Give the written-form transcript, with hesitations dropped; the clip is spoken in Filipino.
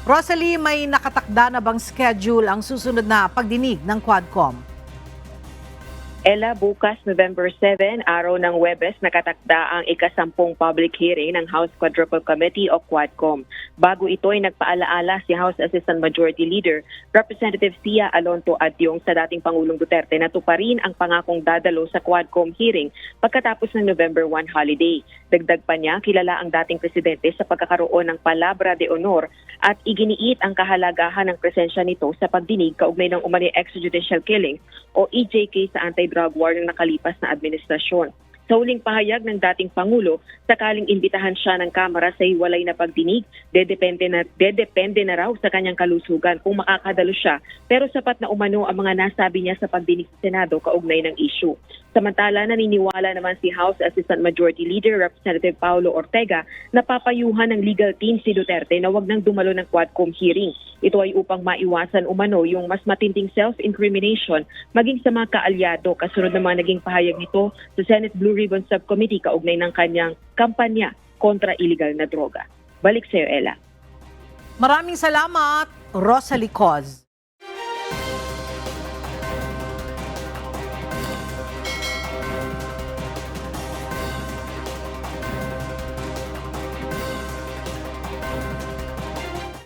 Rosalie, may nakatakda na bang schedule ang susunod na pagdinig ng Quadcom? Ella, bukas November 7, araw ng Huwebes, nakatakda ang ika-10 public hearing ng House Quadruple Committee o Quadcom. Bago ito ay nagpaalaala si House Assistant Majority Leader Representative Sia Alonto Adyong sa dating Pangulong Duterte na tuparin ang pangakong dadalo sa Quadcom hearing pagkatapos ng November 1 holiday. Dagdag pa niya, kilala ang dating presidente sa pagkakaroon ng palabra de honor at iginiit ang kahalagahan ng presensya nito sa pagdinig kaugnay ng umani extrajudicial killing o EJK sa anti-drug war ng nakalipas na administrasyon. Sa huling pahayag ng dating Pangulo, sakaling imbitahan siya ng Kamara sa hiwalay na pagdinig, dedepende na raw sa kanyang kalusugan kung makakadalo siya, pero sapat na umano ang mga nasabi niya sa pagdinig sa Senado kaugnay ng issue. Samantala, naniniwala naman si House Assistant Majority Leader Representative Paulo Ortega na papayuhan ng legal team si Duterte na wag nang dumalo ng Quadcom hearing. Ito ay upang maiwasan umano yung mas matinding self-incrimination maging sa mga kaalyado kasunod ng mga naging pahayag nito sa Senate Blue Ribbon Subcommittee kaugnay ng kanyang kampanya kontra illegal na droga. Balik sa iyo, Ella. Maraming salamat, Rosalie Coz.